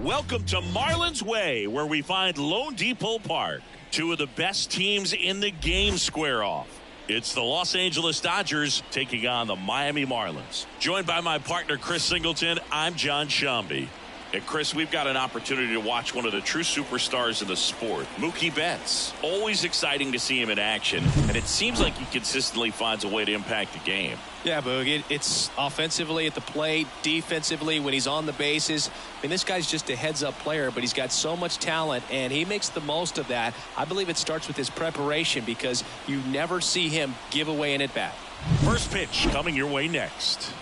Welcome to Marlins Way, where we find Lone Depot Park. Two of the best teams in the game square off. It's the Los Angeles Dodgers taking on the Miami Marlins. Joined by my partner, Chris Singleton, I'm John Shambi. And Chris, we've got an opportunity to watch one of the true superstars in the sport, Mookie Betts. Always exciting to see him in action, and it seems like he consistently finds a way to impact the game. Yeah, Boog, it's offensively at the plate, defensively when he's on the bases. I mean, this guy's just a heads-up player, but he's got so much talent, and he makes the most of that. I believe it starts with his preparation because you never see him give away an at-bat. First pitch coming your way next.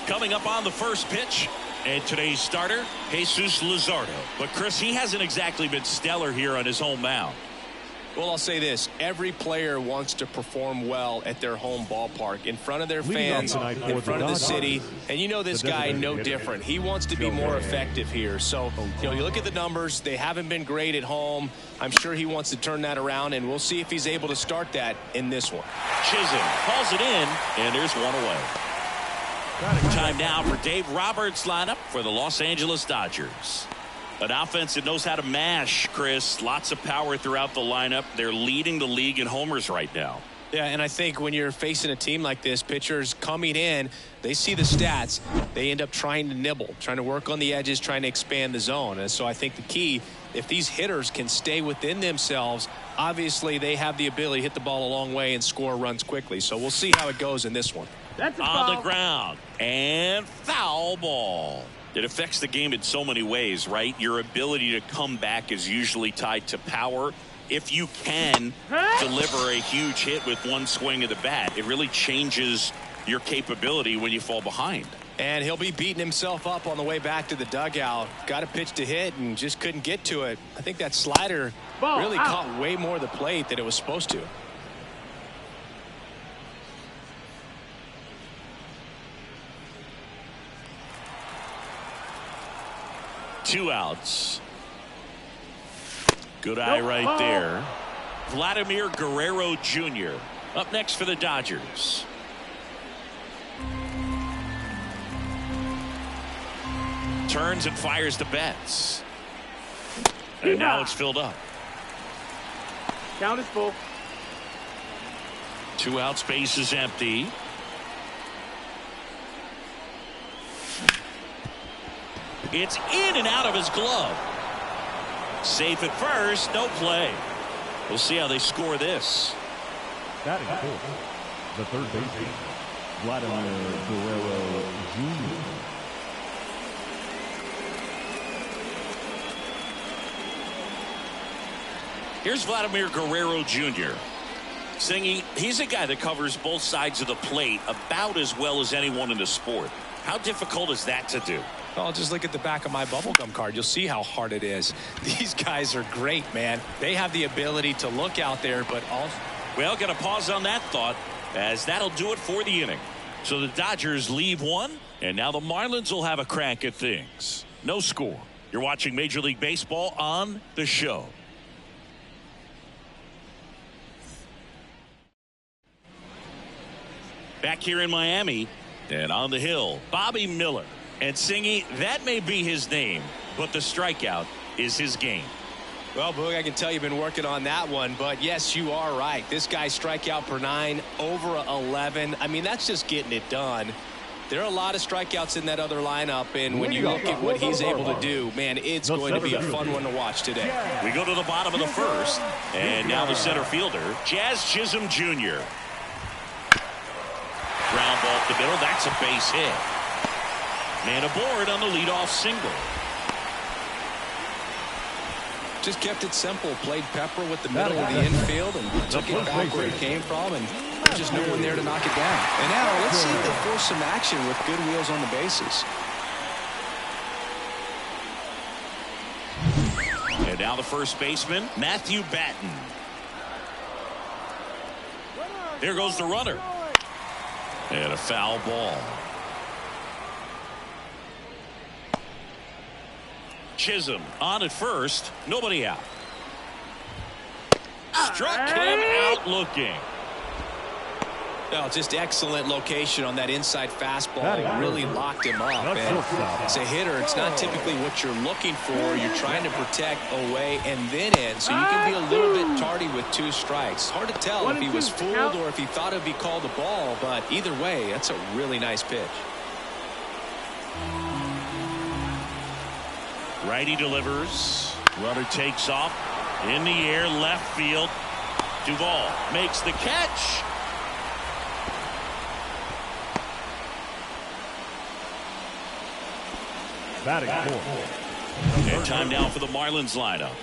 Coming up on the first pitch, and today's starter, Jesus Luzardo. But Chris, he hasn't exactly been stellar here on his home mound. Well, I'll say this. Every player wants to perform well at their home ballpark, in front of their fans, in front of the city. And you know this guy no different. He wants to be more effective here. So, you look at the numbers. They haven't been great at home. I'm sure he wants to turn that around, and we'll see if he's able to start that in this one. Chisholm calls it in, and there's one away. Time now for Dave Roberts' lineup for the Los Angeles Dodgers. An offense that knows how to mash, Chris. Lots of power throughout the lineup. They're leading the league in homers right now. Yeah, and I think when you're facing a team like this, pitchers coming in, they see the stats. They end up trying to nibble, trying to work on the edges, trying to expand the zone. And so I think the key, if these hitters can stay within themselves, obviously they have the ability to hit the ball a long way and score runs quickly. So we'll see how it goes in this one. That's on the ground, and foul ball. It affects the game in so many ways, right? Your ability to come back is usually tied to power. If you can deliver a huge hit with one swing of the bat, it really changes your capability when you fall behind. And he'll be beating himself up on the way back to the dugout. Got a pitch to hit and just couldn't get to it. I think that slider really caught way more of the plate than it was supposed to. Two outs. Good eye right there. Vladimir Guerrero Jr. up next for the Dodgers. Turns and fires to Betts. And now it's filled up. Count is full. 2 out, space is empty. It's in and out of his glove. Safe at first, no play. We'll see how they score this. Batting fourth, the third baseman, Vladimir Guerrero Jr. Here's Vladimir Guerrero Jr. Singy, he's a guy that covers both sides of the plate about as well as anyone in the sport. How difficult is that to do? Well, just look at the back of my bubblegum card. You'll see how hard it is. These guys are great, man. They have the ability to look out there, but also... Well, got to pause on that thought, as that'll do it for the inning. So the Dodgers leave one, and now the Marlins will have a crack at things. No score. You're watching Major League Baseball on The Show. Back here in Miami, and on the hill, Bobby Miller. And Singy, that may be his name, but the strikeout is his game. Well, Boog, I can tell you've been working on that one, but yes, you are right. This guy's strikeout per 9, over 11. I mean, that's just getting it done. There are a lot of strikeouts in that other lineup, and when you look at what he's able to do, man, it's going to be a fun one to watch today. We go to the bottom of the first, and now the center fielder, Jazz Chisholm Jr. Ground ball up the middle. That's a base hit. Man aboard on the leadoff single. Just kept it simple. Played pepper with the middle of the infield and took it back where it came from, and there's just no one there to knock it down. And now let's see if they force some action with good wheels on the bases. And now the first baseman, Matthew Batten. There goes the runner. And a foul ball. Chisholm on at first, nobody out. Struck him out looking. Well, just excellent location on that inside fastball. Really locked him up. And as a hitter, it's not typically what you're looking for. You're trying to protect away and then in, so you can be a little bit tardy with 2 strikes. Hard to tell if he was fooled or if he thought it would be called a ball, but either way, that's a really nice pitch. Righty delivers. Runner takes off. In the air, left field. Duvall makes the catch. Batting fourth. And time now for the Marlins lineup.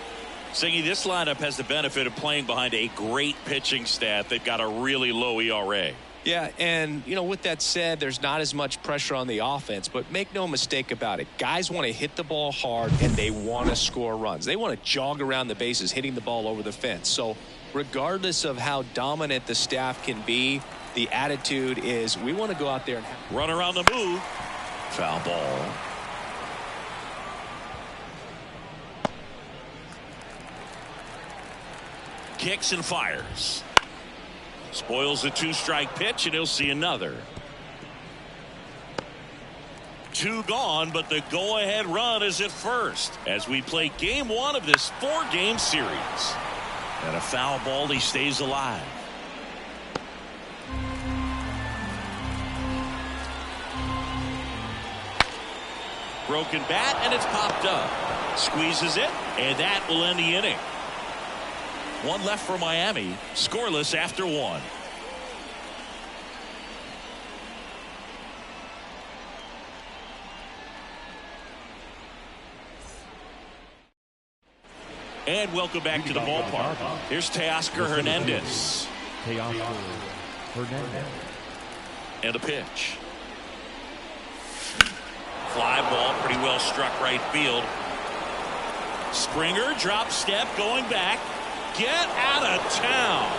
Singy, this lineup has the benefit of playing behind a great pitching staff. They've got a really low ERA. Yeah, and, you know, with that said, there's not as much pressure on the offense, but make no mistake about it. Guys want to hit the ball hard, and they want to score runs. They want to jog around the bases, hitting the ball over the fence. So regardless of how dominant the staff can be, the attitude is we want to go out there and run around the move. Foul ball. Kicks and fires. Spoils the 2-strike pitch, and he'll see another. 2 gone, but the go-ahead run is at first as we play game 1 of this 4-game series. And a foul ball, he stays alive. Broken bat, and it's popped up. Squeezes it, and that will end the inning. 1 left for Miami, scoreless after 1. And welcome back to the ballpark. Here's Teoscar Hernandez. Teoscar Hernandez. And a pitch. Fly ball, pretty well struck right field. Springer, drop step, going back. Get out of town.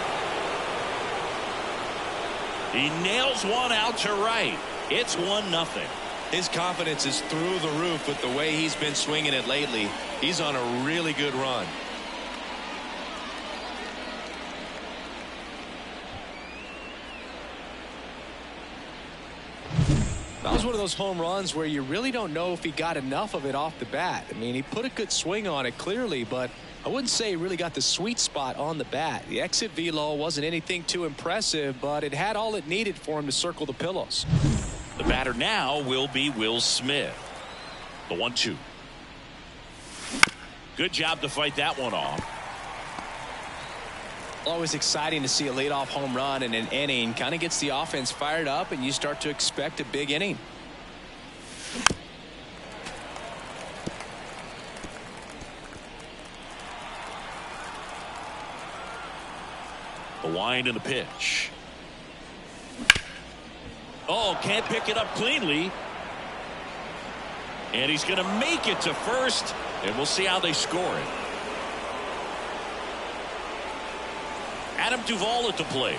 He nails one out to right. It's 1-0. His confidence is through the roof with the way he's been swinging it lately. He's on a really good run. That was one of those home runs where you really don't know if he got enough of it off the bat. I mean, he put a good swing on it clearly, but I wouldn't say he really got the sweet spot on the bat. The exit velo wasn't anything too impressive, but it had all it needed for him to circle the pillows. The batter now will be Will Smith. The 1-2. Good job to fight that one off. Always exciting to see a leadoff home run in an inning. Kind of gets the offense fired up, and you start to expect a big inning. The wind and the pitch. Oh, can't pick it up cleanly. And he's going to make it to first, and we'll see how they score it. Adam Duvall at the plate.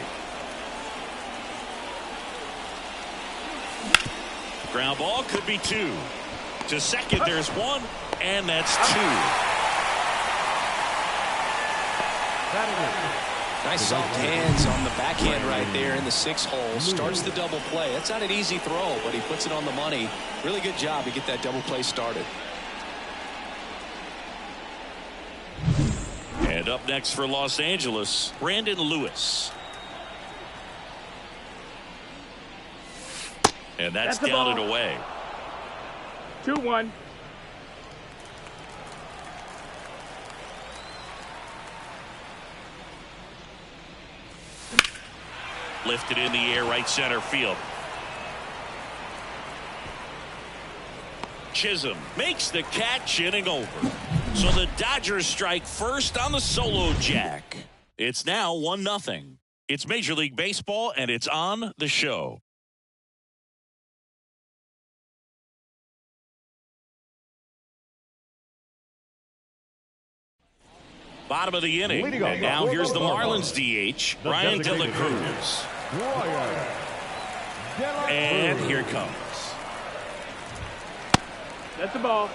Ground ball, could be 2. To second, there's 1, and that's 2. Nice soft hands on the backhand right there in the 6 hole. Starts the double play. That's not an easy throw, but he puts it on the money. Really good job to get that double play started. And up next for Los Angeles, Brandon Lewis. And that's down and away. 2-1. Lifted in the air, right center field. Chisholm makes the catch, inning over. So the Dodgers strike first on the solo jack. It's now 1-0. It's Major League Baseball, and it's on the show. Bottom of the inning, and now here's the Marlins DH, Bryan De La Cruz. And here it comes. That's the ball.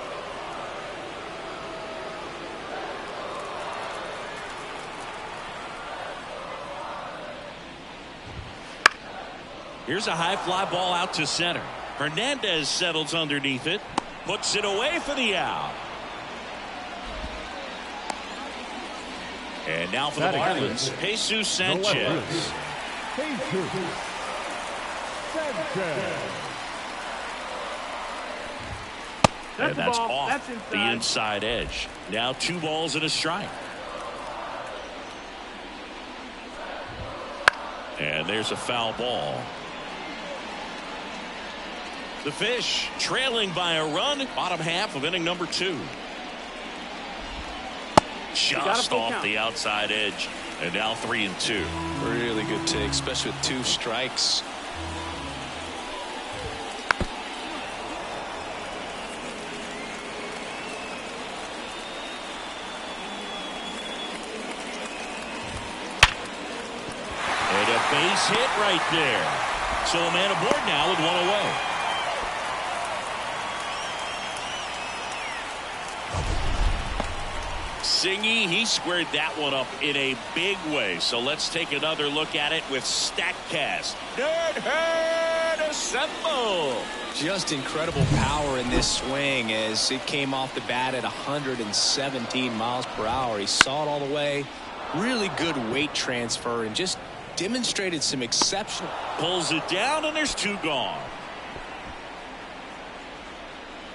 Here's a high fly ball out to center. Hernandez settles underneath it. Puts it away for the out. And now for the Marlins, Jesus Sanchez. And that's off the inside edge. Now 2 balls and a strike. And there's a foul ball. The Fish trailing by a run. Bottom half of inning number 2. Just off the outside edge. And now 3-2. Really good take, especially with 2 strikes. Base hit right there. So a man aboard now with 1 away. Singy, he squared that one up in a big way. So let's take another look at it with StatCast. Nerd assemble. Just incredible power in this swing as it came off the bat at 117 miles per hour. He saw it all the way. Really good weight transfer and just demonstrated some exceptional. Pulls it down and there's 2 gone.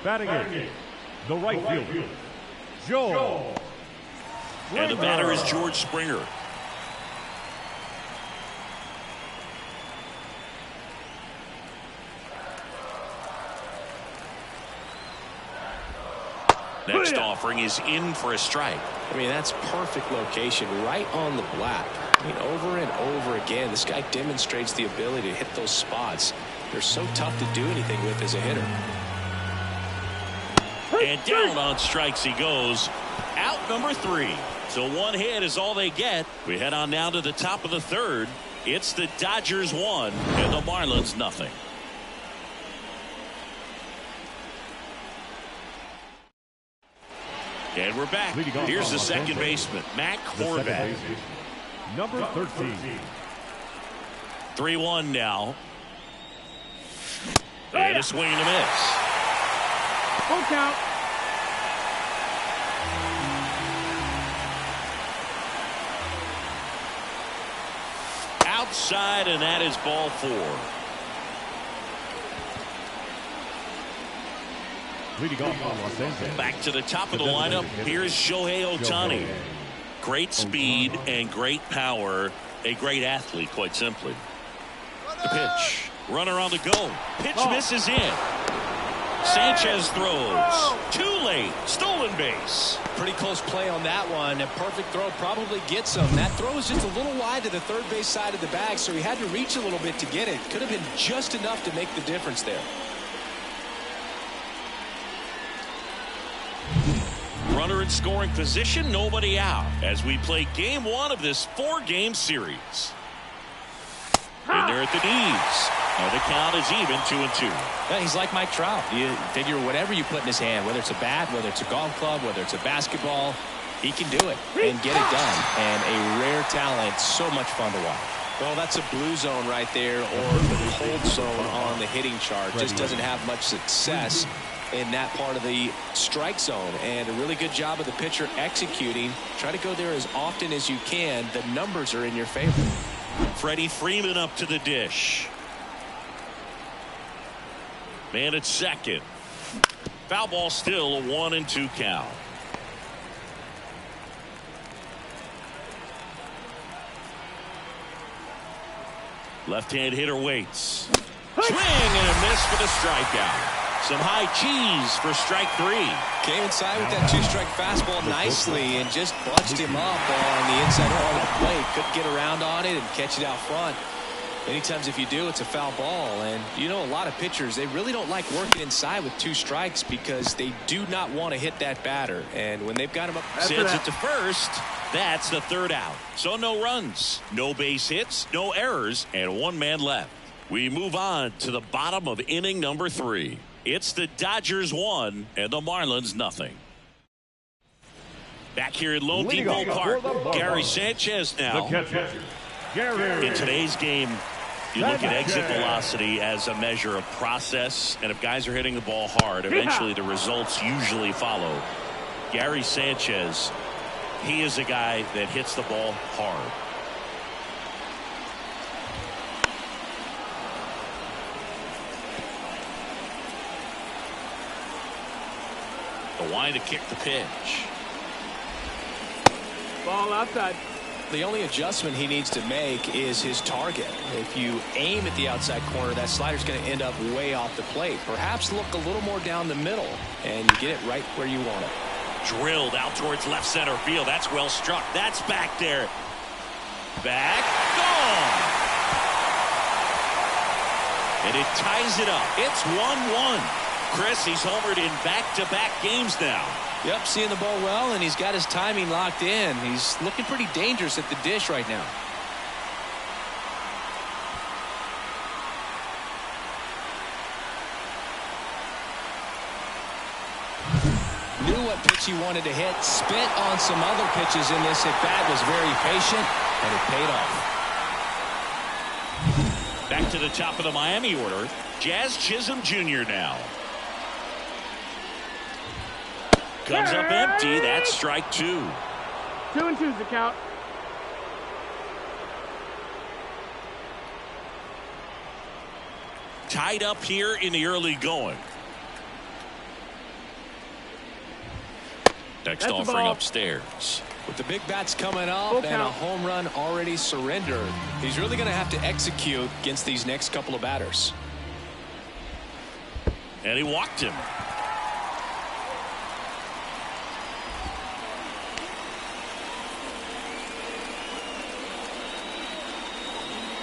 Batting in the right fielder, Joe. And the batter is George Springer. Next offering is in for a strike. I mean, that's perfect location right on the black. I mean, over and over again, this guy demonstrates the ability to hit those spots. They're so tough to do anything with as a hitter. And down on strikes he goes. Out number 3. So 1 hit is all they get. We head on now to the top of the 3rd. It's the Dodgers 1 and the Marlins nothing. And we're back. Here's the second baseman, Matt Horvath. Number 13. 3-1 now. And a swing and a miss. Full count. Outside, and that is ball 4. Back to the top of the lineup. Here's Shohei Ohtani. Great speed and great power. A great athlete, quite simply. The pitch. Runner on the go. Pitch misses in. Sanchez throws. Too late. Stolen base. Pretty close play on that one. A perfect throw probably gets him. That throw is just a little wide to the third base side of the bag, so he had to reach a little bit to get it. Could have been just enough to make the difference there. Runner in scoring position, nobody out as we play game 1 of this 4-game series. In there at the knees. And the count is even 2-2. Yeah, he's like Mike Trout. You figure whatever you put in his hand, whether it's a bat, whether it's a golf club, whether it's a basketball, he can do it and get it done. And a rare talent, so much fun to watch. Well, that's a blue zone right there, or the cold zone on the hitting chart. Just doesn't have much success in that part of the strike zone, and a really good job of the pitcher executing. Try to go there as often as you can. The numbers are in your favor. Freddie Freeman up to the dish. Man at second. Foul ball, still a 1-2 count. Left-hand hitter waits. Swing and a miss for the strikeout. Some high cheese for strike 3. Came inside with that 2-strike fastball nicely and just bunched him up on the inside part of the plate. Couldn't get around on it and catch it out front. Many times if you do, it's a foul ball. And you know, a lot of pitchers, they really don't like working inside with 2 strikes because they do not want to hit that batter. And when they've got him up, sends it to first. That's the 3rd out. So no runs, no base hits, no errors, and 1 man left. We move on to the bottom of inning number 3. It's the Dodgers 1 and the Marlins nothing. Back here at Lone Depot Park, Gary Sanchez now. In today's game, You look at exit velocity as a measure of process, and if guys are hitting the ball hard, eventually the results usually follow. Gary Sanchez, he is a guy that hits the ball hard. The line to kick the pitch. Ball outside. The only adjustment he needs to make is his target. If you aim at the outside corner, that slider's going to end up way off the plate. Perhaps look a little more down the middle, and you get it right where you want it. Drilled out towards left center field. That's well struck. That's back there. Back. Gone. And it ties it up. It's 1-1. Chris, he's homered in back-to-back games now. Yep, seeing the ball well, and he's got his timing locked in. He's looking pretty dangerous at the dish right now. Knew what pitch he wanted to hit. Spit on some other pitches in this at-bat. Was very patient, and it paid off. Back to the top of the Miami order. Jazz Chisholm Jr. now. Comes up empty. That's strike 2. 2-2's the count. Tied up here in the early going. Next offering upstairs. With the big bats coming up and a home run already surrendered, he's really going to have to execute against these next couple of batters. And he walked him.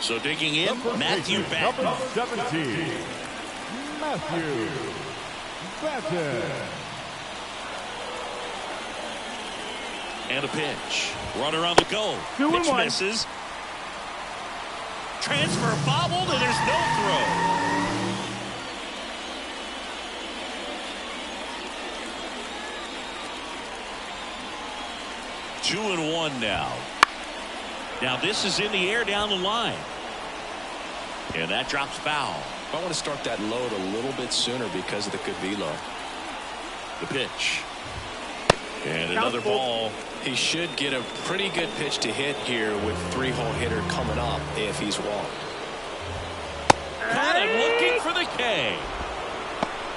So digging in, Matthew Batten. Number 17, Matthew Batten. And a pitch. Runner on the go. Pitch misses. Transfer bobbled, and there's no throw. Two and one now. Now this is in the air down the line. And that drops foul. I want to start that load a little bit sooner because of the good velo. The pitch. And another ball. He should get a pretty good pitch to hit here with 3-hole hitter coming up if he's walked. Got him looking for the K.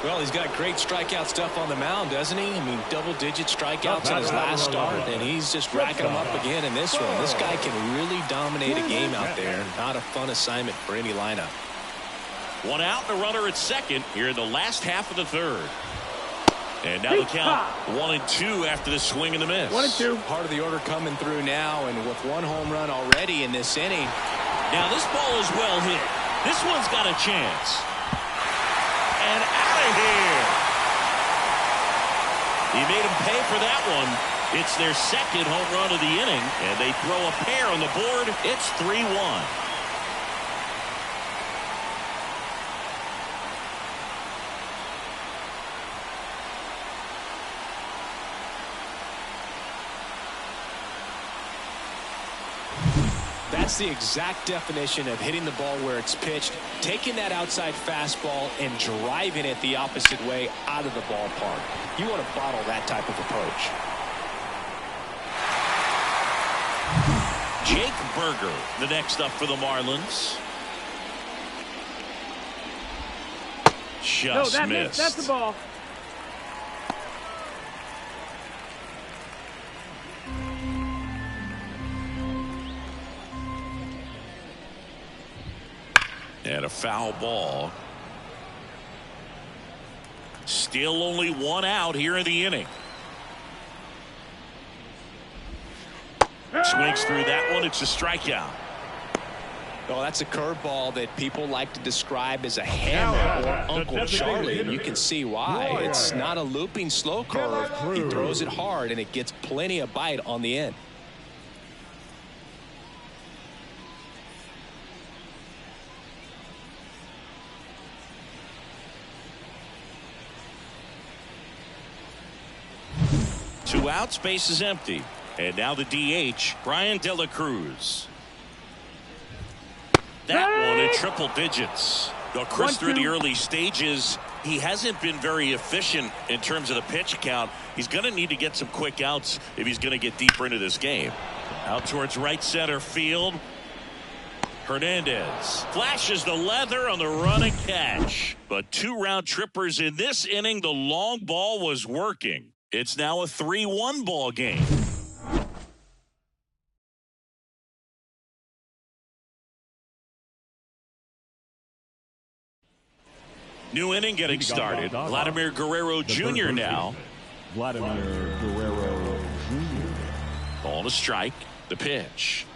Well, he's got great strikeout stuff on the mound, doesn't he? I mean, double-digit strikeouts in his last start, and he's just racking them up again in this one. This guy can really dominate a game out there. Not a fun assignment for any lineup. One out, the runner at second here in the last half of the third. And now the count 1-2 after the swing and the miss. 1-2. Part of the order coming through now, and with one home run already in this inning. Now this ball is well hit. This one's got a chance. And out of here. He made him pay for that one. It's their second home run of the inning, and they throw a pair on the board. It's 3-1. That's the exact definition of hitting the ball where it's pitched, taking that outside fastball and driving it the opposite way out of the ballpark. You want to bottle that type of approach. Jake Berger, the next up for the Marlins. Just missed. That's the ball. And a foul ball. Still only one out here in the inning. Swings through that one. It's a strikeout. Well, that's a curveball that people like to describe as a hammer or Uncle Charlie, and you can see why. It's not a looping slow curve. He throws it hard, and it gets plenty of bite on the end. Two outs, base is empty. And now the DH, Bryan De La Cruz. that one in triple digits. Well, Chris, through the early stages, he hasn't been very efficient in terms of the pitch count. He's going to need to get some quick outs if he's going to get deeper into this game. Out towards right center field. Hernandez flashes the leather on the run and catch. But 2 round trippers in this inning. The long ball was working. It's now a 3-1 ball game. New inning getting started. Vladimir Guerrero Jr. now. Vladimir Guerrero Jr. Ball to strike. The pitch.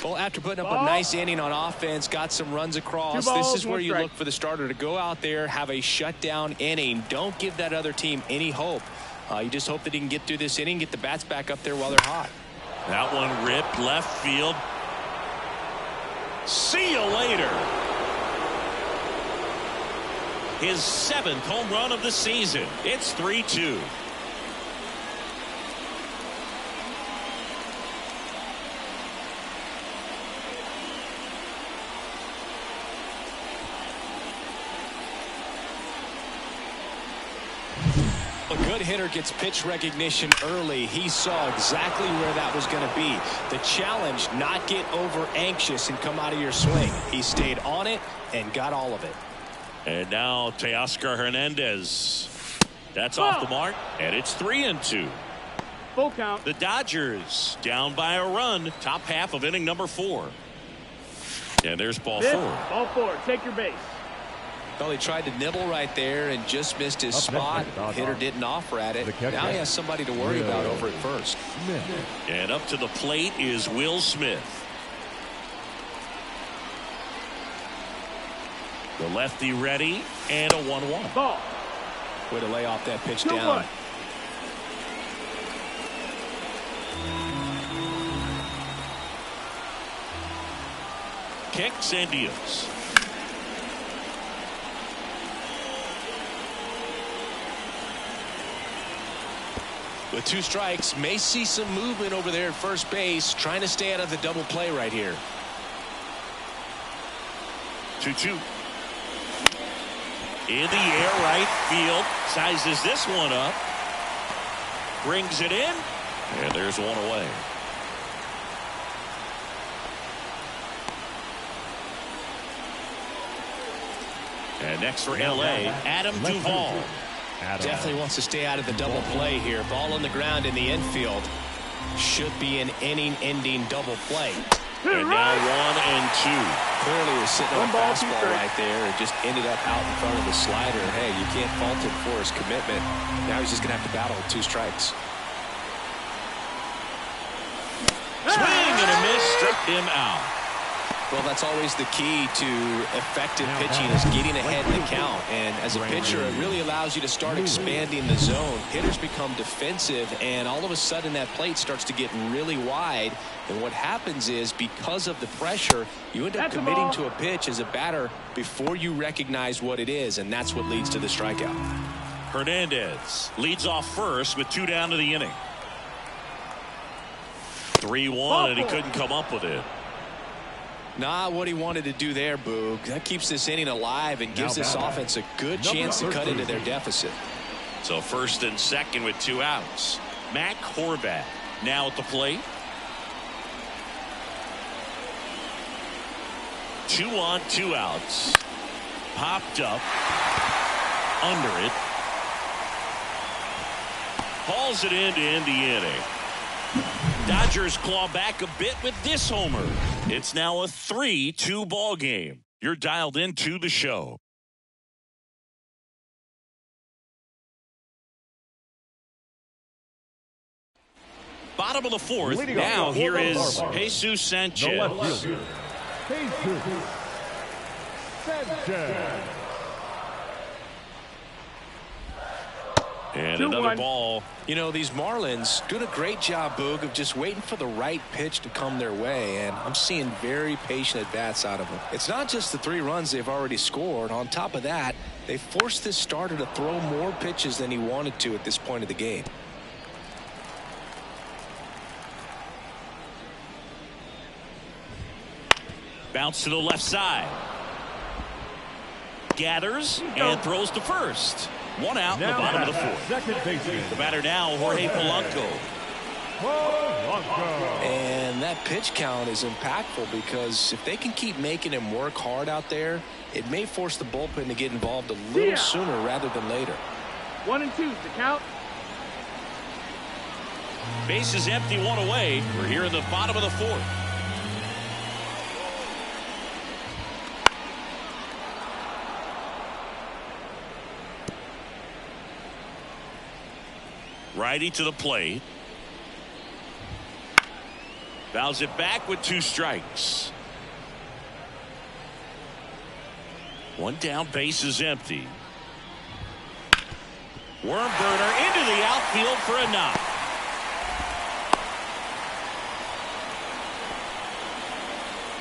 Well, after putting up a nice inning on offense, got some runs across, this is where you look for the starter to go out there, have a shutdown inning. Don't give that other team any hope. You just hope that he can get through this inning, get the bats back up there while they're hot. That one ripped left field. See you later. His 7th home run of the season. It's 3-2. A good hitter gets pitch recognition early. He saw exactly where that was going to be. The challenge, not get over anxious and come out of your swing. He stayed on it and got all of it. And now Teoscar Hernandez. That's off the mark, and it's 3-2. Full count. The Dodgers down by a run. Top half of inning number 4. And there's ball 4. Ball 4. Take your base. Well, he tried to nibble right there and just missed his spot. Hitter didn't offer at it. Now he has somebody to worry about over at first. And up to the plate is Will Smith. The lefty ready, and a 1-1. Ball. Way to lay off that pitch down. Kicks and deals. With 2 strikes, may see some movement over there at first base, trying to stay out of the double play right here. 2-2. In the air, right field. Sizes this one up. Brings it in. And there's one away. And next for L.A., Adam Duvall. Definitely wants to stay out of the double play here. Ball on the ground in the infield. Should be an inning-ending double play. And now 1-2. Clearly was sitting on a fastball right there and just ended up out in front of the slider. And hey, you can't fault him for his commitment. Now he's just going to have to battle with 2 strikes. Swing and a miss, struck him out. Well, that's always the key to effective pitching, is getting ahead in the count. And as a pitcher, it really allows you to start expanding the zone. Hitters become defensive, and all of a sudden that plate starts to get really wide. And what happens is, because of the pressure, you end up committing to a pitch as a batter before you recognize what it is, and that's what leads to the strikeout. Hernandez leads off first with 2 down to the inning. 3-1, and he couldn't come up with it. Not what he wanted to do there, Boog. That keeps this inning alive and gives this offense a good chance to cut into their deficit. So first and second with 2 outs. Matt Horvat now at the plate. 2 on, 2 outs. Popped up. Under it. Hauls it in to end the inning. Dodgers claw back a bit with this homer. It's now a 3-2 ball game. You're dialed into the show. Bottom of the 4th. Now here is Jesus Sanchez. Jesus Sanchez. And another ball. You know, these Marlins doing a great job, Boog, of just waiting for the right pitch to come their way, and I'm seeing very patient at-bats out of them. It's not just the 3 runs they've already scored. On top of that, they forced this starter to throw more pitches than he wanted to at this point of the game. Bounce to the left side. Gathers and throws to first. One out in the bottom of the fourth. The batter now, Jorge Polanco. And that pitch count is impactful because if they can keep making him work hard out there, it may force the bullpen to get involved a little sooner rather than later. 1 and 2 to count. Base is empty, one away. We're here in the bottom of the fourth. Righty to the plate. Fouls it back with 2 strikes. One down, base is empty. Worm burner into the outfield for a knock.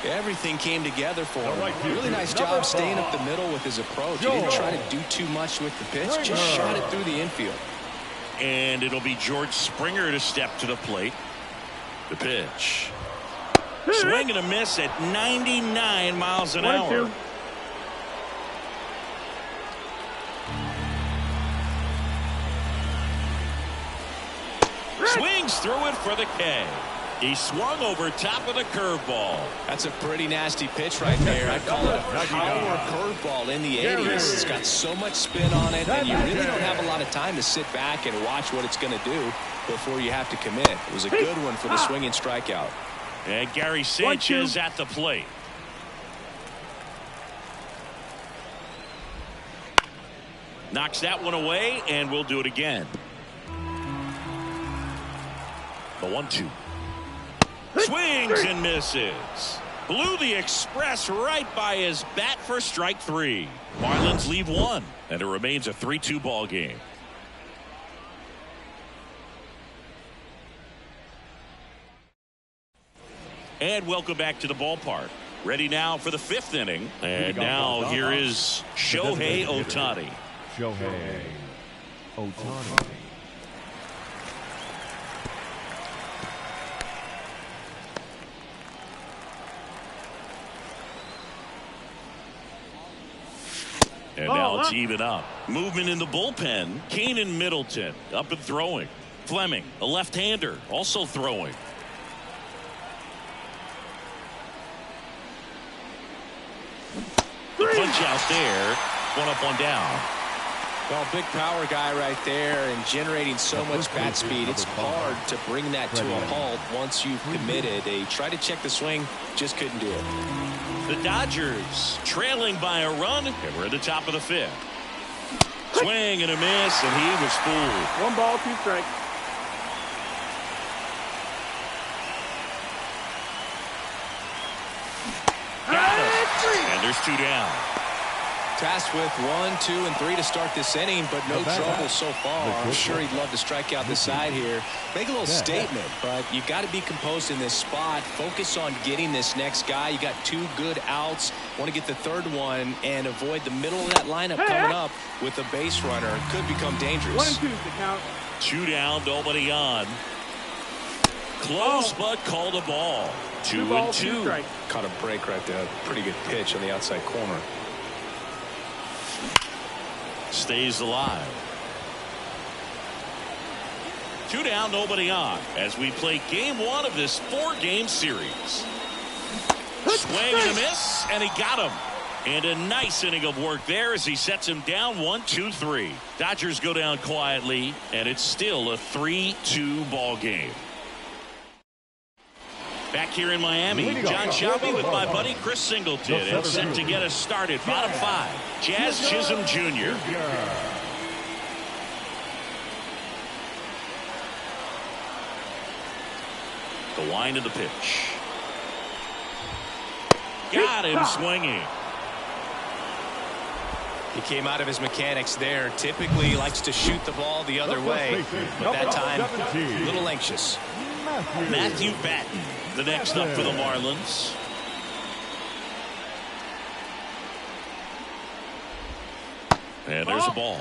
Everything came together for him. Really nice job staying up the middle with his approach. He didn't try to do too much with the pitch, just shot it through the infield. And it'll be George Springer to step to the plate. The pitch. Swing and a miss at 99 miles an hour. Swings through it for the K. He swung over top of the curveball. That's a pretty nasty pitch right there. I call it a power curveball in the 80s. It's got so much spin on it, and you really don't have a lot of time to sit back and watch what it's going to do before you have to commit. It was a good one for the swinging strikeout. And Gary Sanchez at the plate. Knocks that one away, and we'll do it again. The 1-2. Swings and misses. Blew the express right by his bat for strike 3. Marlins leave 1, and it remains a 3-2 ball game. And welcome back to the ballpark. Ready now for the 5th inning. And now here is Shohei Ohtani. Shohei Ohtani. And now it's even up. Movement in the bullpen. Keynan Middleton up and throwing. Fleming, a left-hander, also throwing. The punch out there. 1 up, 1 down. Well, big power guy right there and generating so much bat speed. It's hard to bring that to a halt once you've committed. They tried to check the swing, just couldn't do it. The Dodgers trailing by a run, and we're at the top of the 5th. Swing and a miss, and he was fooled. 1 ball, 2 strikes. Got him. And there's 2 down. Tasked with 1, 2, and 3 to start this inning, but no trouble so far. I'm sure he'd love to strike out the side here. Make a little statement, but you got to be composed in this spot. Focus on getting this next guy. You got 2 good outs. Want to get the 3rd one and avoid the middle of that lineup coming up with a base runner. Could become dangerous. 1 and 2 to count. 2 down, nobody on. Close, but called a ball. 2 and 2. Caught a break right there. Pretty good pitch on the outside corner. Stays alive. 2 down, nobody on, as we play game 1 of this 4-game series. Swing and a miss, and he got him. And a nice inning of work there as he sets him down 1-2-3. Dodgers go down quietly, and it's still a 3-2 ball game. Back here in Miami, John Shelby with my buddy Chris Singleton, and set to get us started. Bottom 5, Jazz Chisholm Jr. The wind of the pitch. Got him swinging. He came out of his mechanics there. Typically he likes to shoot the ball the other way, but that time a little anxious. Matthew Batten, the next up for the Marlins. And there's a ball.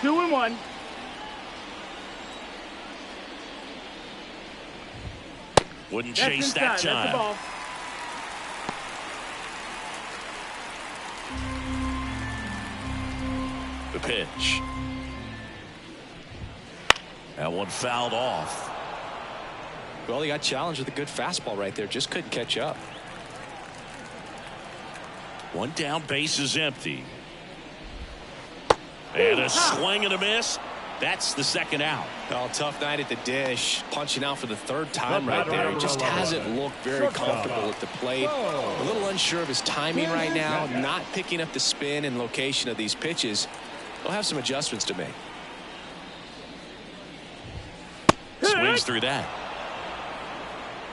2 and 1. Wouldn't chase that time. The pitch. That one fouled off. Well, he got challenged with a good fastball right there. Just couldn't catch up. One down, base is empty. And a swing and a miss. That's the second out. Oh, tough night at the dish. Punching out for the third time right there. He just hasn't looked very comfortable at the plate. A little unsure of his timing right now. Not picking up the spin and location of these pitches. He'll have some adjustments to make. Swings through that.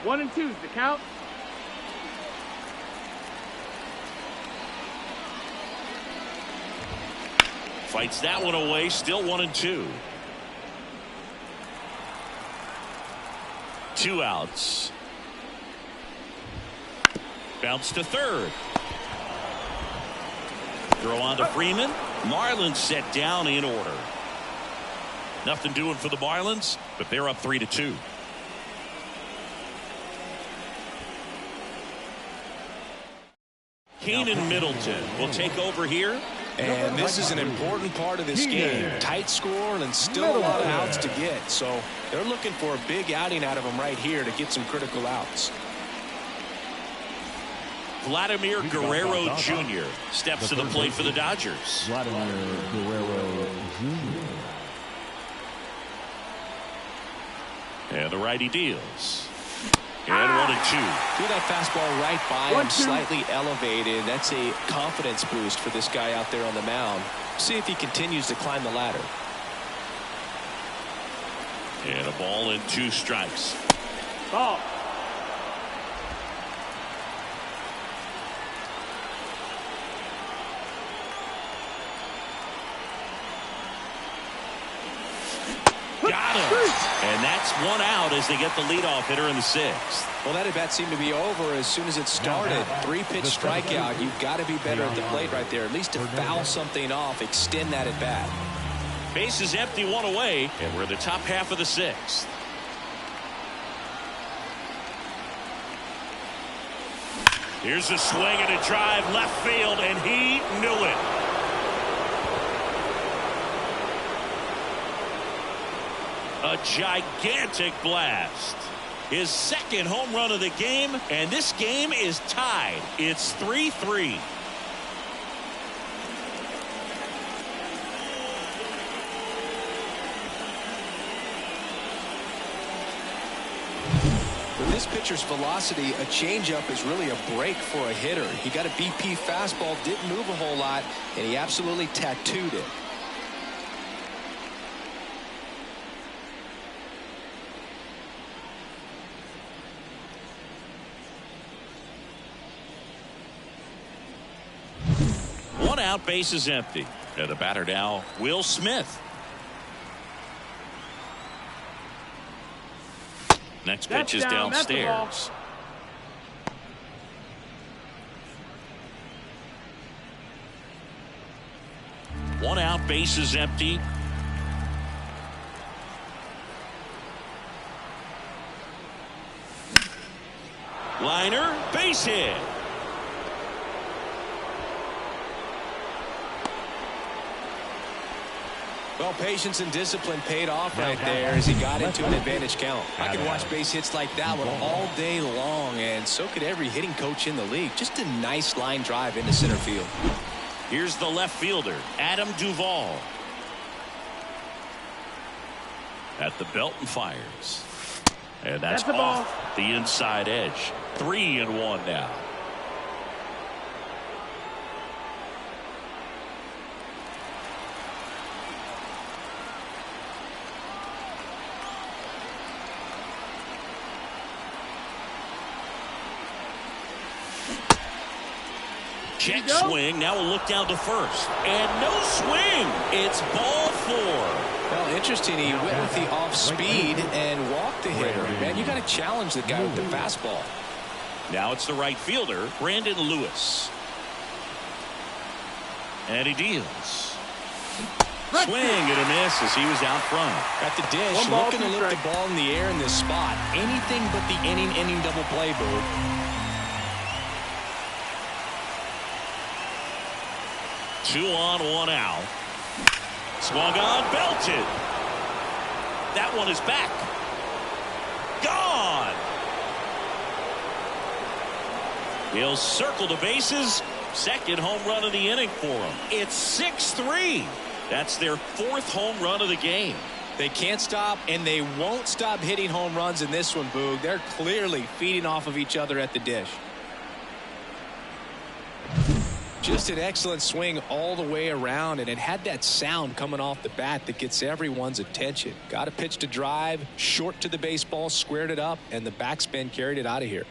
1-2's the count. Fights that one away. Still 1-2. 2 outs. Bounce to third. Throw on to Freeman. Marlins set down in order. Nothing doing for the Marlins, but they're up 3-2. Keynan Middleton will take over here. And this is an important part of this game. Tight score and still a lot of outs to get. So they're looking for a big outing out of him right here to get some critical outs. Vladimir Guerrero Jr. steps to the plate for the Dodgers. Vladimir Guerrero Jr. And the righty deals. And 1-2. Threw that fastball right by him, slightly elevated. That's a confidence boost for this guy out there on the mound. See if he continues to climb the ladder. And a ball and 2 strikes. Ball. Got him. And that's 1 out as they get the leadoff hitter in the 6th. Well, that at bat seemed to be over as soon as it started. 3-pitch strikeout. You've got to be better at the plate right there. At least to foul something off, extend that at bat. Base is empty, 1 away, and we're in the top half of the 6th. Here's a swing and a drive left field, and he knew it. A gigantic blast. His 2nd home run of the game, and this game is tied. It's 3-3. With this pitcher's velocity, a changeup is really a break for a hitter. He got a BP fastball, didn't move a whole lot, and he absolutely tattooed it. Out, base is empty. And the batter now, Will Smith. Next pitch is downstairs. 1 out, base is empty. Liner, base hit. Well, patience and discipline paid off right there as he got into an advantage count. I could watch base hits like that one all day long, and so could every hitting coach in the league. Just a nice line drive into center field. Here's the left fielder, Adam Duvall. At the belt and fires. And that's off the inside edge. 3-1 now. Check swing. Now we'll look down to first. And no swing. It's ball 4. Well, interesting. He went with the off speed and walked the hitter. Man, you got to challenge the guy with the fastball. Now it's the right fielder, Brandon Lewis. And he deals. Swing and a miss as he was out front. At the dish, looking to lift the ball in the air in this spot. Anything but the inning double play, Boo. Two on, 1 out. Swung on, belted. That one is back. Gone. He'll circle the bases. Second home run of the inning for him. It's 6-3. That's their 4th home run of the game. They can't stop, and they won't stop hitting home runs in this one, Boog. They're clearly feeding off of each other at the dish. Just an excellent swing all the way around, and it had that sound coming off the bat that gets everyone's attention. Got a pitch to drive, short to the baseball, squared it up, and the backspin carried it out of here.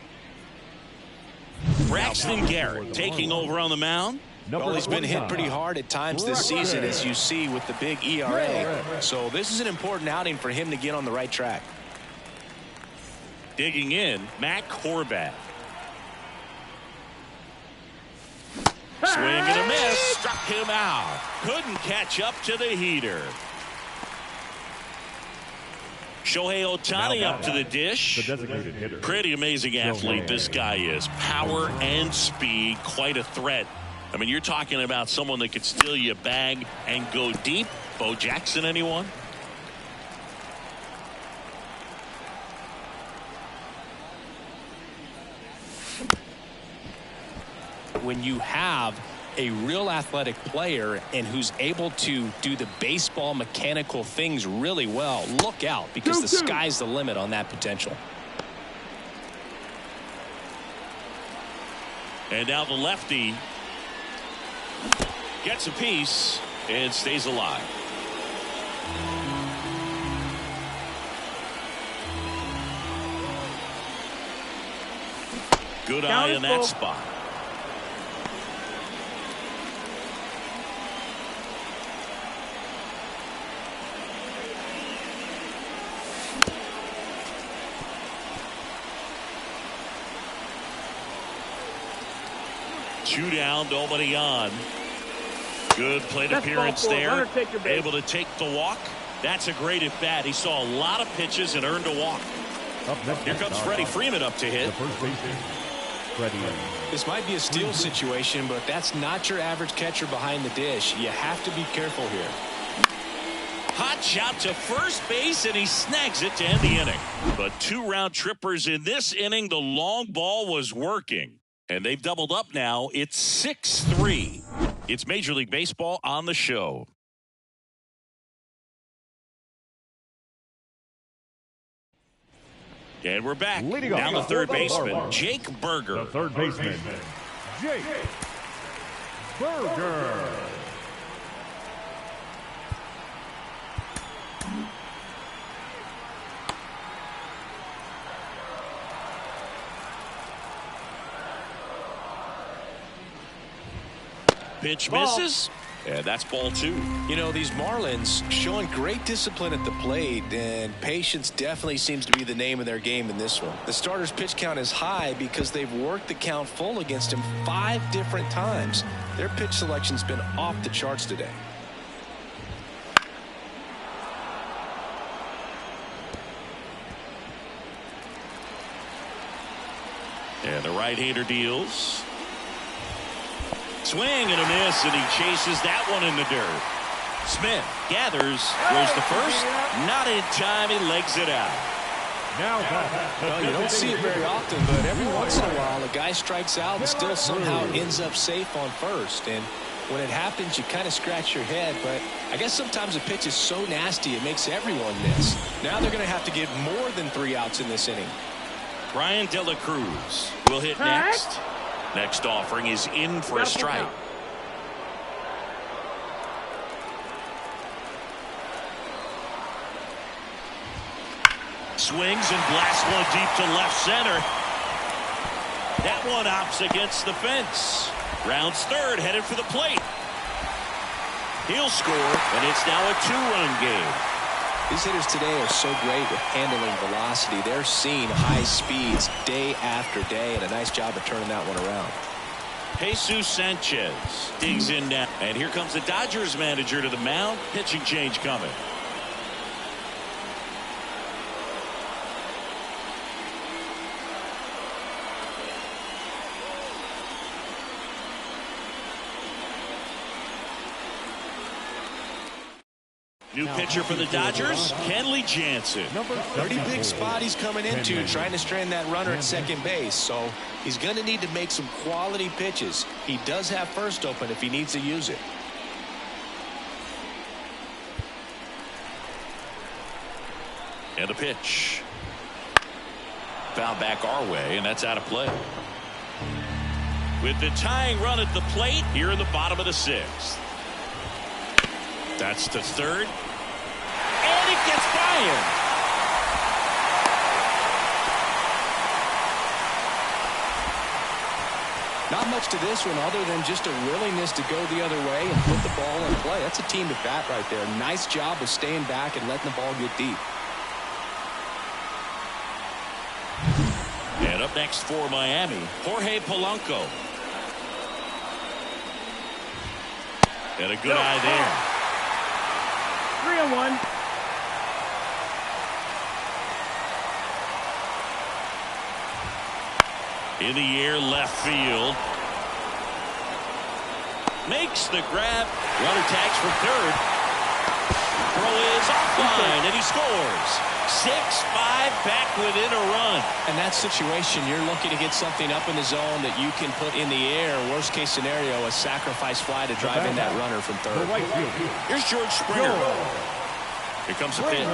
Braxton Garrett taking over on the mound. Well, he's been hit pretty hard at times this season, as you see with the big ERA. So this is an important outing for him to get on the right track. Digging in, Matt Horvath. Swing and a miss. Struck him out. Couldn't catch up to the heater. Shohei Ohtani up to the dish. The designated hitter. Pretty amazing athlete this guy is. Power and speed. Quite a threat. I mean, you're talking about someone that could steal you a bag and go deep. Bo Jackson, anyone? When you have a real athletic player and who's able to do the baseball mechanical things really well, look out, because the sky's the limit on that potential. And now the lefty gets a piece and stays alive. Good eye in that spot. Two down, nobody on. Good plate appearance there. Able to take the walk. That's a great at bat. He saw a lot of pitches and earned a walk. Here comes Freddie Freeman up to hit. This might be a steal situation, but that's not your average catcher behind the dish. You have to be careful here. Hot shot to first base, and he snags it to end the inning. But 2 round trippers in this inning. The long ball was working. And they've doubled up now. It's 6-3. It's Major League Baseball on the show. And we're back. Down the third baseman, Jake Burger. The third baseman, Jake Burger. Pitch misses. And that's ball 2. You know, these Marlins showing great discipline at the plate, and patience definitely seems to be the name of their game in this one. The starter's pitch count is high because they've worked the count full against him 5 different times. Their pitch selection's been off the charts today. And the right-hander deals. Swing and a miss, and he chases that one in the dirt. Smith gathers, throws the first, not in time, he legs it out. Well, you don't see it very often, but every once in a while, a guy strikes out and still somehow ends up safe on first. And when it happens, you kind of scratch your head, but I guess sometimes a pitch is so nasty it makes everyone miss. Now they're going to have to get more than 3 outs in this inning. Bryan De La Cruz will hit next. Next offering is in for a strike. Swings and blasts one deep to left center. That one opts against the fence. Rounds third, headed for the plate. He'll score, and it's now a 2-run game. These hitters today are so great with handling velocity. They're seeing high speeds day after day, and a nice job of turning that one around. Jesus Sanchez digs in now. And here comes the Dodgers manager to the mound. Pitching change coming. New pitcher for the Dodgers, Kenley Jansen. Pretty big spot he's coming into, trying to strand that runner at second base. So he's going to need to make some quality pitches. He does have first open if he needs to use it. And a pitch. Foul back our way, and that's out of play. With the tying run at the plate here in the bottom of the 6th. That's to third. And it gets by him. Not much to this one other than just a willingness to go the other way and put the ball in play. That's a team at bat right there. Nice job of staying back and letting the ball get deep. And up next for Miami, Jorge Polanco. And a good eye there. 3-1. In the air, left field. Makes the grab. Runner tags for third. Throw is offline, and he scores. 6-5, back within a run. In that situation, you're looking to get something up in the zone that you can put in the air. Worst case scenario, a sacrifice fly to drive in that runner from third. Here's George Springer. Here comes the pitch.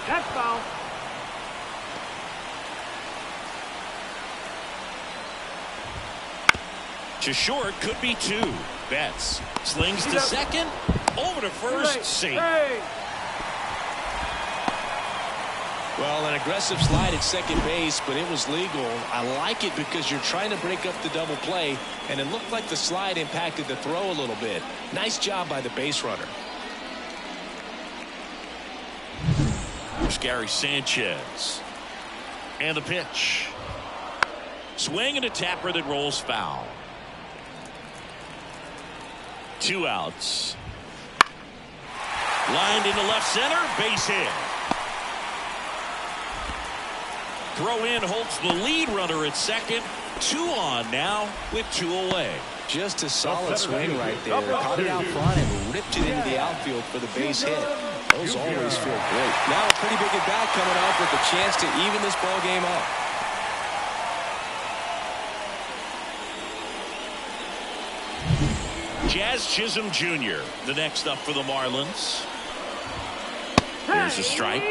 That's foul. To short, could be 2. Betts slings to second, over to first, safe. Well, an aggressive slide at second base, but it was legal. I like it because you're trying to break up the double play, and it looked like the slide impacted the throw a little bit. Nice job by the base runner. There's Gary Sanchez. And the pitch. Swing and a tapper that rolls foul. 2 outs. Lined into left center, base hit. Throw in holds the lead runner at second. 2 on now with 2 away. Just a solid swing right there. Caught it out front and ripped it into the outfield for the base hit. Those always feel great. Now a pretty big at bat coming up with a chance to even this ball game up. Jazz Chisholm Jr. the next up for the Marlins. Here's a strike.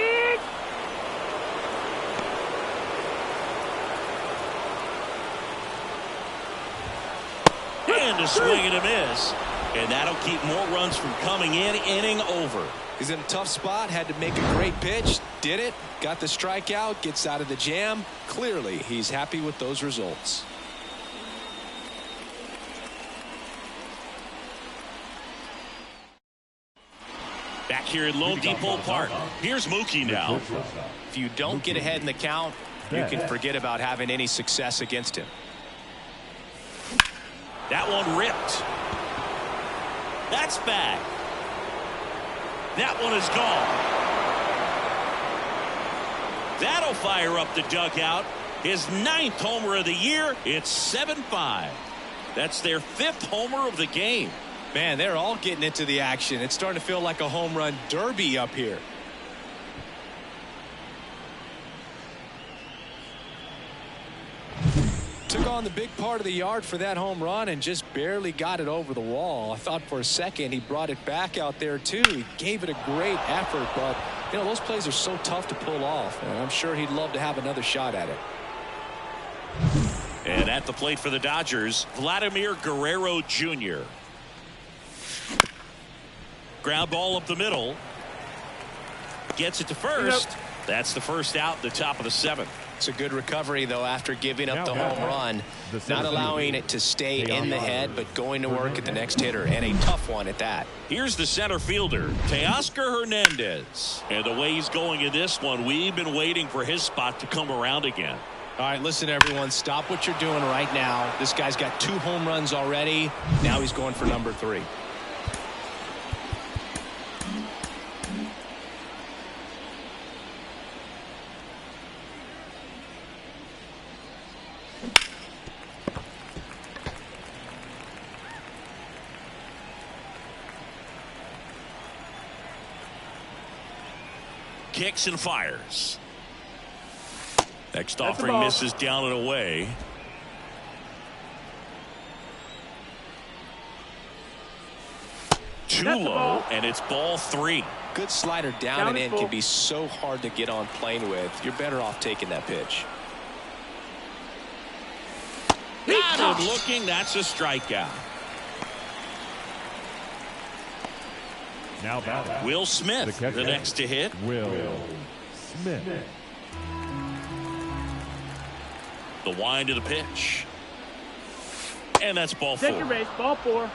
And a swing and a miss. And that'll keep more runs from coming in. Inning over. He's in a tough spot. Had to make a great pitch. Did it. Got the strikeout. Gets out of the jam. Clearly, he's happy with those results. Back here at Lone Depot Park. Here's Mookie now. If you don't get ahead in the count, you can forget about having any success against him. That one ripped. That's back. That one is gone. That'll fire up the dugout. His 9th homer of the year. It's 7-5. That's their 5th homer of the game. Man, they're all getting into the action. It's starting to feel like a home run derby up here. Took on the big part of the yard for that home run and just barely got it over the wall. I thought for a second he brought it back out there too. He gave it a great effort, but you know those plays are so tough to pull off, and I'm sure he'd love to have another shot at it. And at the plate for the Dodgers, Vladimir Guerrero Jr. Ground ball up the middle. Gets it to first. That's the first out, the top of the 7th. It's a good recovery, though, after giving up the home run. Not allowing it to stay in the head, but going to work at the next hitter, and a tough one at that. Here's the center fielder, Teoscar Hernandez. And the way he's going in this one, we've been waiting for his spot to come around again. All right, listen, everyone, stop what you're doing right now. This guy's got 2 home runs already. Now he's going for number 3. kicks and fires. Next offering misses down and away. Too low, and it's ball 3. Good slider down and in can be so hard to get on plane with. You're better off taking that pitch. Got him looking. That's a strikeout. Now batting. Will Smith, the next to hit. Will Smith. The wind of the pitch. And that's ball 4. Second base, ball 4.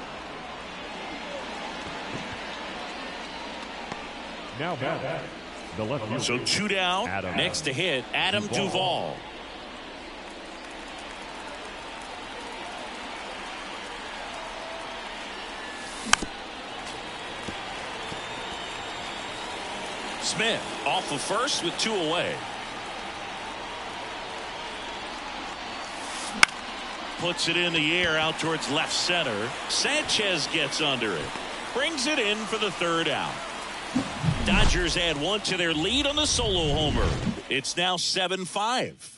Now batting. The left fielder. So 2 down. Next to hit, Adam Duvall. Smith off of first with 2 away. Puts it in the air out towards left center. Sanchez gets under it. Brings it in for the 3rd out. Dodgers add 1 to their lead on the solo homer. It's now 7-5.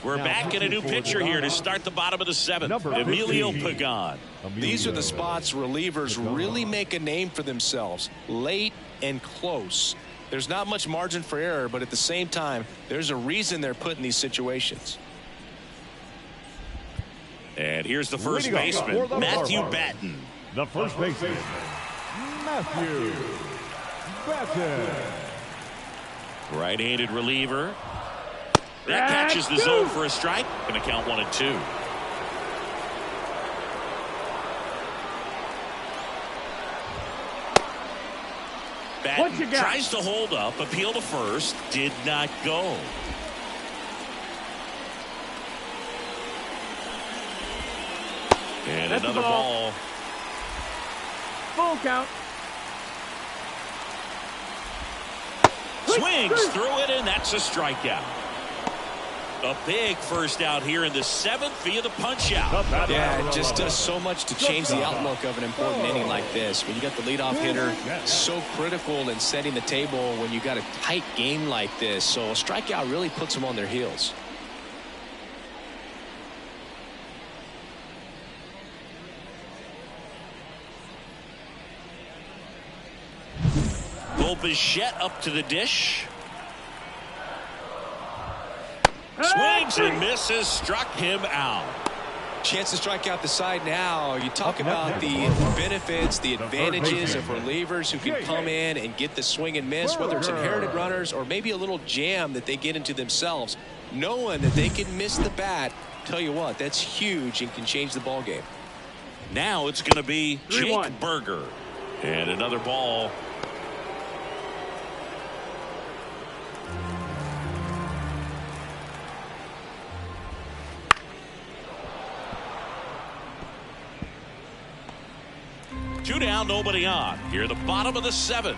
We're back in a new pitcher here to start the bottom of the 7th. Emilio Pagan. These are the spots relievers really make a name for themselves. Late and close. There's not much margin for error, but at the same time, there's a reason they're put in these situations. And here's the first baseman, Matthew Batten. The first baseman, Matthew Batten. Right-handed reliever. That catches the zone for a strike. Going to count 1 and 2. Batten tries to hold up, appeal to first, did not go. And another ball. Full count. Swings through it, and that's a strikeout. A big first out here in the 7th via the punch out. Yeah, it just does so much to change the outlook of an important inning like this. When you got the leadoff hitter, so critical in setting the table when you got a tight game like this. So a strikeout really puts them on their heels. Bichette up to the dish. Swings and misses, struck him out. Chance to strike out the side now. You talk about the benefits, the advantages of relievers who can come in and get the swing and miss, whether it's inherited runners or maybe a little jam that they get into themselves. Knowing that they can miss the bat, tell you what, that's huge and can change the ball game. Now it's going to be Jake Berger. And another ball. Two down, nobody on. Here, the bottom of the 7th.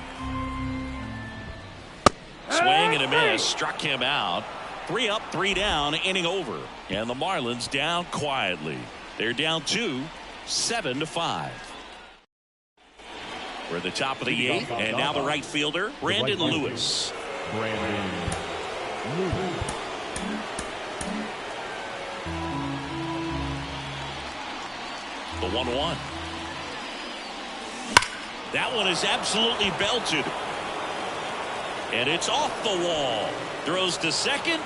Swing and a miss, struck him out. 3 up, 3 down, inning over. And the Marlins down quietly. They're down 2, 7-5. We're at the top of the 8th, and now the right fielder, Brandon Lewis. The 1-1. That one is absolutely belted. And it's off the wall. Throws to second.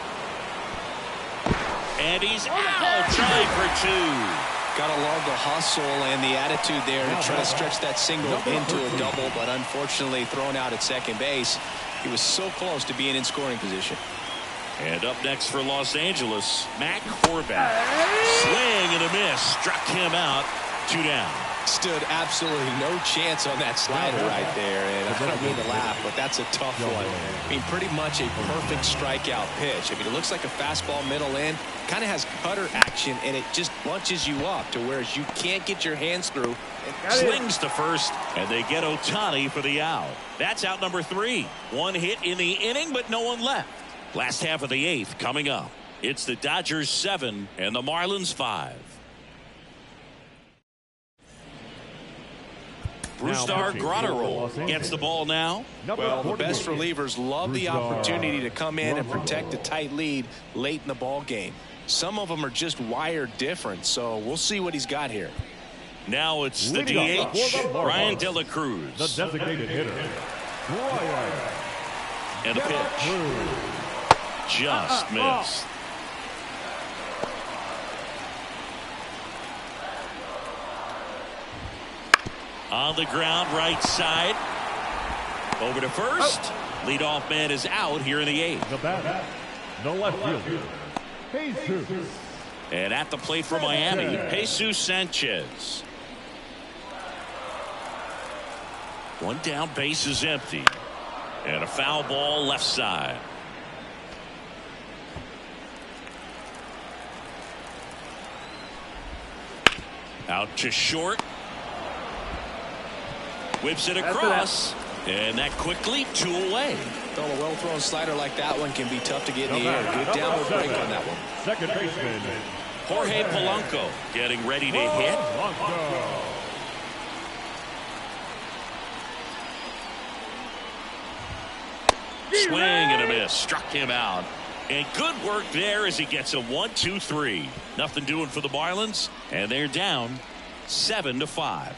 And he's out. Trying for 2. Got to love the hustle and the attitude there to try to stretch that single into a double, but unfortunately thrown out at second base. He was so close to being in scoring position. And up next for Los Angeles, Mac Horvath. Swing and a miss. Struck him out. 2 down. Stood absolutely no chance on that slider right there, and I don't mean to laugh, but that's a tough one. I mean, pretty much a perfect strikeout pitch. I mean, it looks like a fastball middle in, kind of has cutter action, and it just bunches you up to where you can't get your hands through. Slings to first, and they get Ohtani for the out. That's out number 3. 1 hit in the inning, but no one left. Last half of the 8th coming up. It's the Dodgers 7 and the Marlins 5. Brusdar Graterol gets the ball now. Well, the best relievers love the opportunity to come in and protect a tight lead late in the ball game. Some of them are just wired different, so we'll see what he's got here. Now it's the DH, Bryan De La Cruz. The designated hitter, Bryan. And a pitch. Just missed. On the ground, right side. Over to first. Leadoff man is out here in the 8th. The batter, the left fielder, Jesus. And at the plate for Miami, Jesus Sanchez. One down, base is empty. And a foul ball left side. Out to short. Whips it across. And that quickly 2 away. Well, a well-thrown slider like that one can be tough to get in the air. Good downward break on that one. Second baseman, Jorge Polanco getting ready to hit. Swing and a miss. Struck him out. And good work there as he gets a 1-2-3. Nothing doing for the Marlins. And they're down 7-5.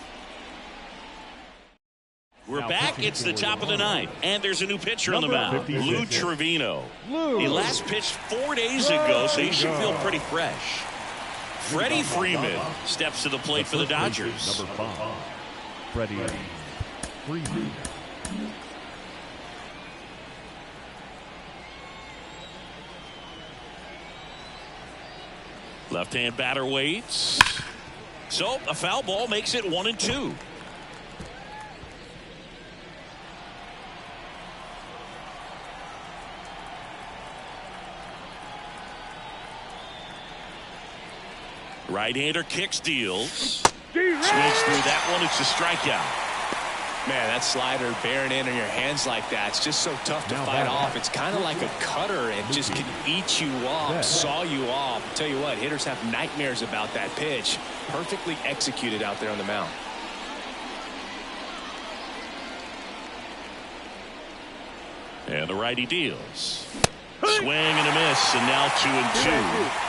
We're back. It's the top of the 9th. And there's a new pitcher on the mound. Lou Trevino. He last pitched 4 days ago, so he should feel pretty fresh. Freddie Freeman steps to the plate for the Dodgers. Number 5, Freddie Freeman. Left-hand batter waits. So a foul ball makes it 1-2. Right-hander kicks, deals. Swings through that one. It's a strikeout. Man, that slider bearing in on your hands like that, it's just so tough to fight off. It's kind of like a cutter. It just can eat you off, saw you off. I'll tell you what, hitters have nightmares about that pitch. Perfectly executed out there on the mound. And the righty deals. Swing and a miss, and now 2-2.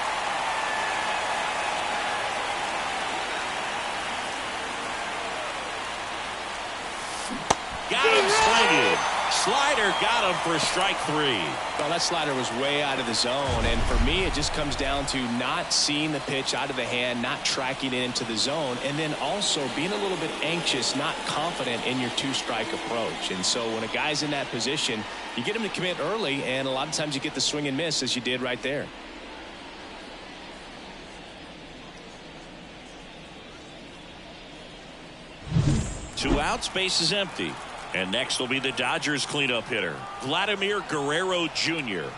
Got him swinging. Slider got him for strike 3. Well, that slider was way out of the zone, and for me it just comes down to not seeing the pitch out of the hand, not tracking it into the zone, and then also being a little bit anxious, not confident in your 2-strike approach. And so when a guy's in that position, you get him to commit early, and a lot of times you get the swing and miss as you did right there. Two outs, base is empty. And next will be the Dodgers cleanup hitter, Vladimir Guerrero Jr.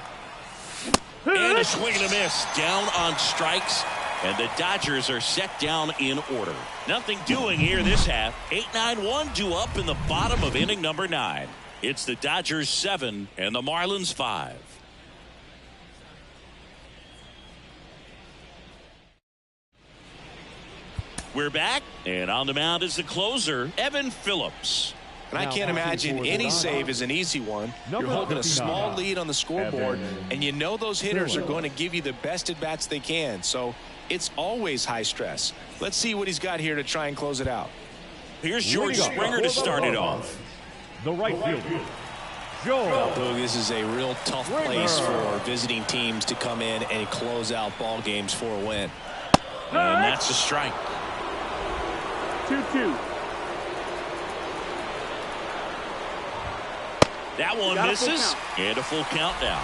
And a swing and a miss, down on strikes, and the Dodgers are set down in order. Nothing doing here this half. 8-9-1 due up in the bottom of inning number 9. It's the Dodgers 7 and the Marlins 5. We're back, and on the mound is the closer, Evan Phillips. And I can't imagine any save is an easy one. You're holding a small lead on the scoreboard, and you know those hitters are going to give you the best at-bats they can. So it's always high stress. Let's see what he's got here to try and close it out. Here's George Springer to start it off. The right fielder, Well, Boog, this is a real tough place for visiting teams to come in and close out ball games for a win. And that's a strike. 2-2. That one misses, and a full count now.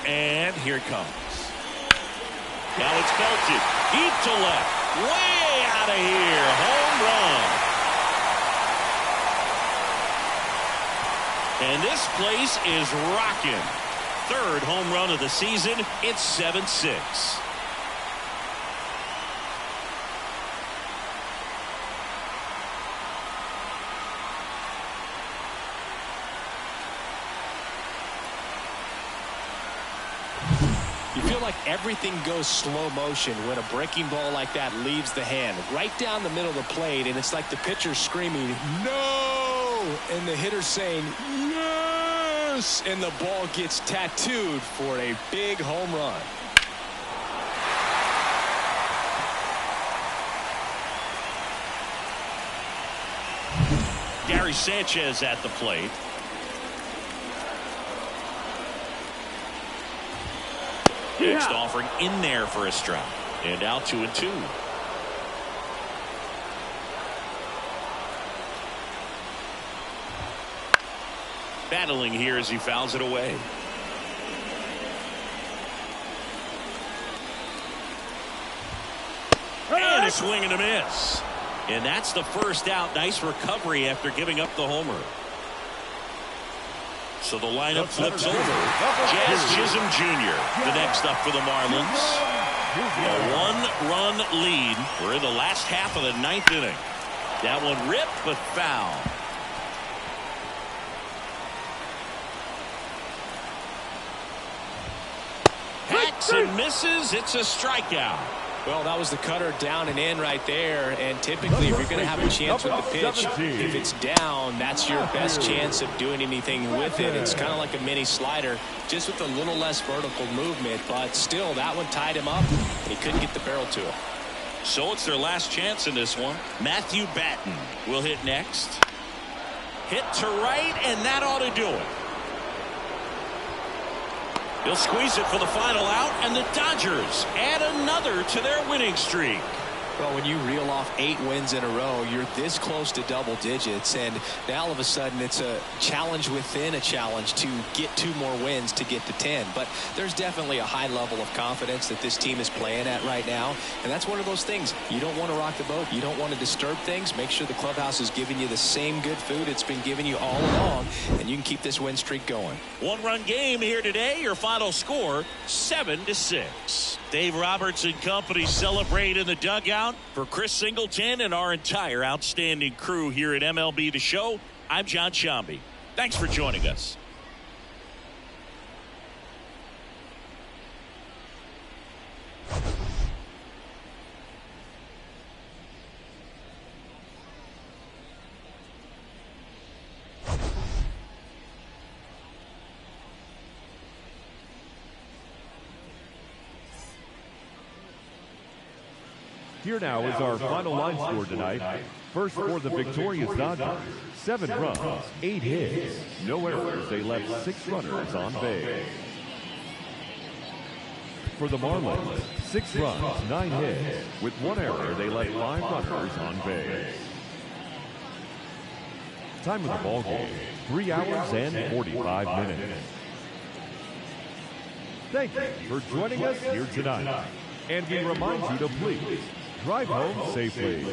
And here it comes. Now it's belted deep to left, way out of here, home run. And this place is rocking. Third home run of the season. It's 7-6. like everything goes slow motion when a breaking ball like that leaves the hand right down the middle of the plate, and it's like the pitcher screaming, "No!" and the hitter saying, "Yes!" and the ball gets tattooed for a big home run. Gary Sanchez at the plate. Next offering in there for a strike. And out 2-2. Battling here as he fouls it away. And a swing and a miss. And that's the first out. Nice recovery after giving up the homer. So the lineup flips over. Jazz Chisholm Jr. the next up for the Marlins. A one-run lead. We're in the last half of the ninth inning. That one ripped but foul. Hacks and misses. It's a strikeout. Well, that was the cutter down and in right there, and typically if you're going to have a chance with the pitch, if it's down, that's your best chance of doing anything with it. It's kind of like a mini slider, just with a little less vertical movement, but still that one tied him up, and he couldn't get the barrel to it. So it's their last chance in this one. Matthew Batten will hit next. Hit to right, and that ought to do it. He'll squeeze it for the final out, and the Dodgers add another to their winning streak. Well, when you reel off 8 wins in a row, you're this close to double digits, and now all of a sudden it's a challenge within a challenge to get 2 more wins to get to 10. But there's definitely a high level of confidence that this team is playing at right now, and that's one of those things. You don't want to rock the boat. You don't want to disturb things. Make sure the clubhouse is giving you the same good food it's been giving you all along, and you can keep this win streak going. One-run game here today. Your final score, 7-6. Dave Roberts and company celebrate in the dugout. For Chris Singleton and our entire outstanding crew here at MLB The Show, I'm John Shambi. Thanks for joining us. Here now is our final line score tonight. First for the victorious Dodgers, 7 runs, 8 hits, no errors. They left 6 runners on base. For the Marlins, 6 runs, 9 hits. With 1 error, they left 5 runners on base. Time of the ball game, 3 hours and 45 minutes. Thank you for joining us here tonight. And we remind you to please drive home safely.